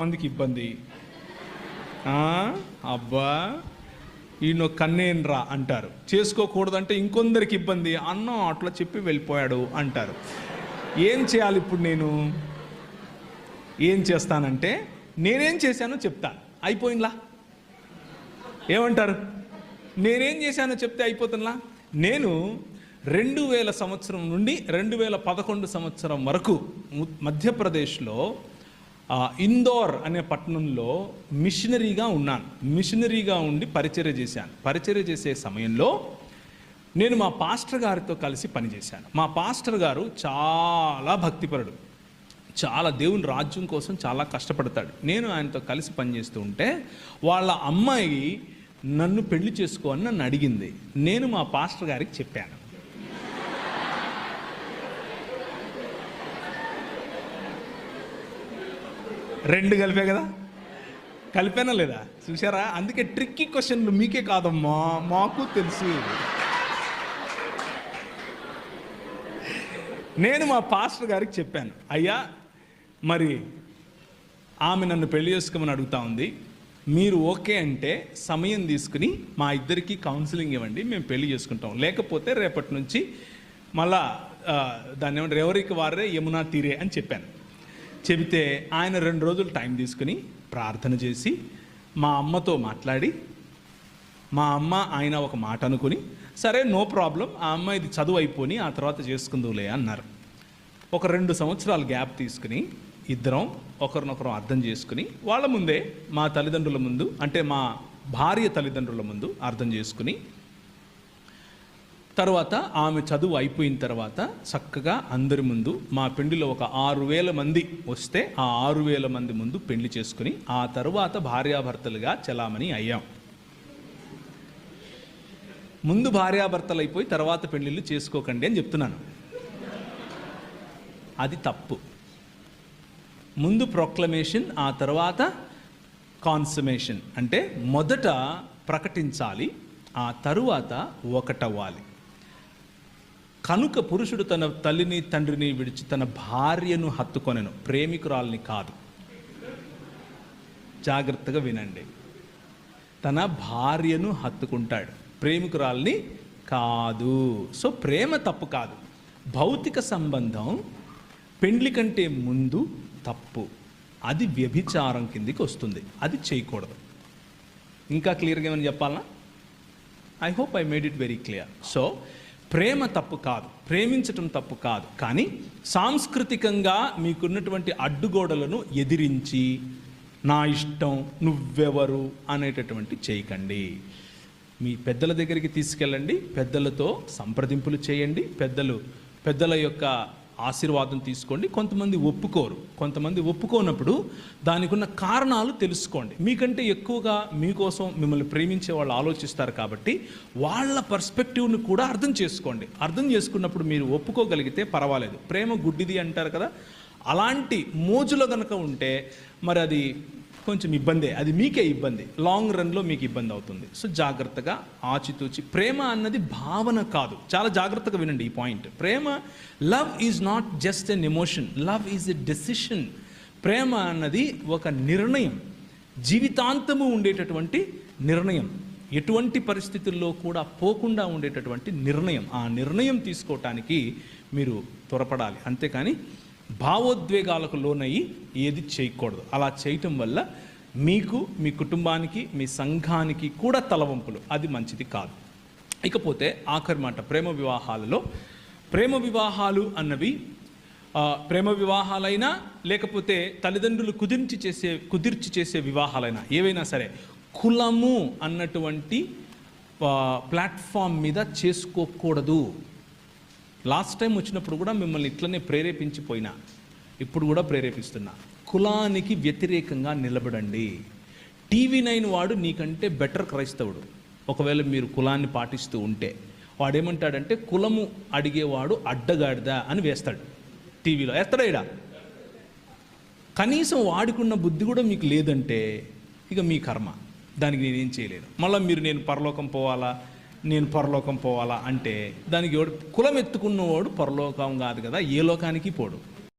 మందికి ఇబ్బంది. అబ్బా ఈయన కన్నేనరా అంటారు. చేసుకోకూడదంటే ఇంకొందరికి ఇబ్బంది. అన్నం అట్లా చెప్పి వెళ్ళిపోయాడు అంటారు. ఏం చేయాలి ఇప్పుడు? నేను ఏం చేస్తానంటే నేనేం చేశానో చెప్తాను. అయిపోయిందా? ఏమంటారు? నేనేం చేశానో చెప్తే అయిపోతుందా? నేను 2000 సంవత్సరం నుండి 2011 సంవత్సరం వరకు మధ్యప్రదేశ్లో ఇందోర్ అనే పట్టణంలో మిషనరీగా ఉన్నాను. మిషనరీగా ఉండి పరిచర్య చేశాను. పరిచర్య చేసే సమయంలో నేను మా పాస్టర్ గారితో కలిసి పనిచేశాను. మా పాస్టర్ గారు చాలా భక్తిపరుడు, చాలా దేవుని రాజ్యం కోసం చాలా కష్టపడతాడు. నేను ఆయనతో కలిసి పనిచేస్తూ ఉంటే వాళ్ళ అమ్మాయి నన్ను పెళ్లి చేసుకో అని నన్ను అడిగింది. నేను మా పాస్టర్ గారికి చెప్పాను. రెండు కలిపే కదా, కలిపానా లేదా? చూసారా? అందుకే ట్రిక్కీ క్వశ్చన్లు మీకే కాదమ్మా, మాకు తెలుసు. నేను మా పాస్టర్ గారికి చెప్పాను, అయ్యా మరి ఆమె నన్ను పెళ్లి చేసుకోమని అడుగుతా ఉంది, మీరు ఓకే అంటే సమయం తీసుకుని మా ఇద్దరికి కౌన్సిలింగ్ ఇవ్వండి, మేము పెళ్లి చేసుకుంటాం. లేకపోతే రేపటి నుంచి మళ్ళా దాన్ని ఏమంటారు, ఎవరికి వారే యమునా తీరే అని చెప్పాను. చెబితే ఆయన 2 రోజులు టైం తీసుకుని ప్రార్థన చేసి మా అమ్మతో మాట్లాడి, మా అమ్మ ఆయన ఒక మాట అనుకుని, సరే నో ప్రాబ్లం, ఆ అమ్మాయిది చదువు అయిపోయి ఆ తర్వాత చేసుకుందులే అన్నారు. ఒక 2 సంవత్సరాలు గ్యాప్ తీసుకుని ఇద్దరం ఒకరినొకరు అర్థం చేసుకుని వాళ్ళ ముందే, మా తల్లిదండ్రుల ముందు, అంటే మా భార్య తల్లిదండ్రుల ముందు అర్థం చేసుకుని, తర్వాత ఆమె చదువు అయిపోయిన తర్వాత చక్కగా అందరి ముందు మా పెళ్లిలో ఒక 6000 మంది వస్తే ఆ 6000 మంది ముందు పెళ్లి చేసుకుని ఆ తర్వాత భార్యాభర్తలుగా చలామణి అయ్యాం. ముందు భార్యాభర్తలు అయిపోయి తర్వాత పెళ్లిళ్ళు చేసుకోకండి అని చెప్తున్నాను. అది తప్పు. ముందు ప్రొక్లమేషన్, ఆ తర్వాత కాన్సమేషన్. అంటే మొదట ప్రకటించాలి, ఆ తరువాత ఒకటవ్వాలి. కనుక పురుషుడు తన తల్లిని తండ్రిని విడిచి తన భార్యను హత్తుకొనెను, ప్రేమికురాల్ని కాదు. జాగ్రత్తగా వినండి. తన భార్యను హత్తుకుంటాడు, ప్రేమికురాల్ని కాదు. సో ప్రేమ తప్పు కాదు. భౌతిక సంబంధం పెండ్లి కంటే ముందు తప్పు. అది వ్యభిచారం కిందికి వస్తుంది. అది చేయకూడదు. ఇంకా క్లియర్గా ఏమని చెప్పాలా? I hope I made it very clear. So ప్రేమ తప్పు కాదు, ప్రేమించటం తప్పు కాదు. కానీ సాంస్కృతికంగా మీకున్నటువంటి అడ్డుగోడలను ఎదిరించి నా ఇష్టం, నువ్వెవరు అనేటటువంటి చేయకండి. మీ పెద్దల దగ్గరికి తీసుకెళ్ళండి, పెద్దలతో సంప్రదింపులు చేయండి, పెద్దల యొక్క ఆశీర్వాదం తీసుకోండి. కొంతమంది ఒప్పుకోరు. కొంతమంది ఒప్పుకోనప్పుడు దానికి ఉన్న కారణాలు తెలుసుకోండి. మీకంటే ఎక్కువగా మీకోసం మిమ్మల్ని ప్రేమించే వాళ్ళు ఆలోచిస్తారు కాబట్టి వాళ్ళ పర్స్పెక్టివ్ని కూడా అర్థం చేసుకోండి. అర్థం చేసుకున్నప్పుడు మీరు ఒప్పుకోగలిగితే పర్వాలేదు. ప్రేమ గుడ్డిది అంటారు కదా, అలాంటి మోజులో కనుక ఉంటే మరి అది కొంచెం ఇబ్బందే. అది మీకే ఇబ్బంది, లాంగ్ రన్లో మీకు ఇబ్బంది అవుతుంది. సో జాగ్రత్తగా ఆచితూచి. ప్రేమ అన్నది భావన కాదు. చాలా జాగ్రత్తగా వినండి ఈ పాయింట్. ప్రేమ, love is not just an emotion, love is a decision. ప్రేమ అన్నది ఒక నిర్ణయం, జీవితాంతము ఉండేటటువంటి నిర్ణయం, ఎటువంటి పరిస్థితుల్లో కూడా పోకుండా ఉండేటటువంటి నిర్ణయం. ఆ నిర్ణయం తీసుకోవటానికి మీరు త్వరపడాలి. అంతేకాని భావోద్వేగాలకు లోనయ్యి ఏది చేయకూడదు. అలా చేయటం వల్ల మీకు, మీ కుటుంబానికి, మీ సంఘానికి కూడా తలవంపులు. అది మంచిది కాదు. ఇకపోతే ఆఖరి మాట, ప్రేమ వివాహాలలో. ప్రేమ వివాహాలు అన్నవి ప్రేమ వివాహాలైనా లేకపోతే తల్లిదండ్రులు కుదిర్చి చేసే వివాహాలైనా ఏవైనా సరే కులము అన్నటువంటి ప్లాట్ఫామ్ మీద చేసుకోకూడదు. లాస్ట్ టైం వచ్చినప్పుడు కూడా మిమ్మల్ని ఇట్లనే ప్రేరేపించిపోయినా, ఇప్పుడు కూడా ప్రేరేపిస్తున్నా. కులానికి వ్యతిరేకంగా నిలబడండి. TV9 వాడు నీకంటే బెటర్ క్రైస్తవుడు. ఒకవేళ మీరు కులాన్ని పాటిస్తూ ఉంటే వాడేమంటాడంటే, కులము అడిగేవాడు అడ్డగాడిదా అని వేస్తాడు. టీవీలో వేస్తాడా? కనీసం వాడికున్న బుద్ధి కూడా మీకు లేదంటే ఇక మీ కర్మ, దానికి నేనేం చేయలేను. మళ్ళీ మీరు నేను పరలోకం పోవాలా అంటే దానికి కులం ఎత్తుకున్నవాడు పరలోకం కాదు కదా, ఏ లోకానికి పోడు.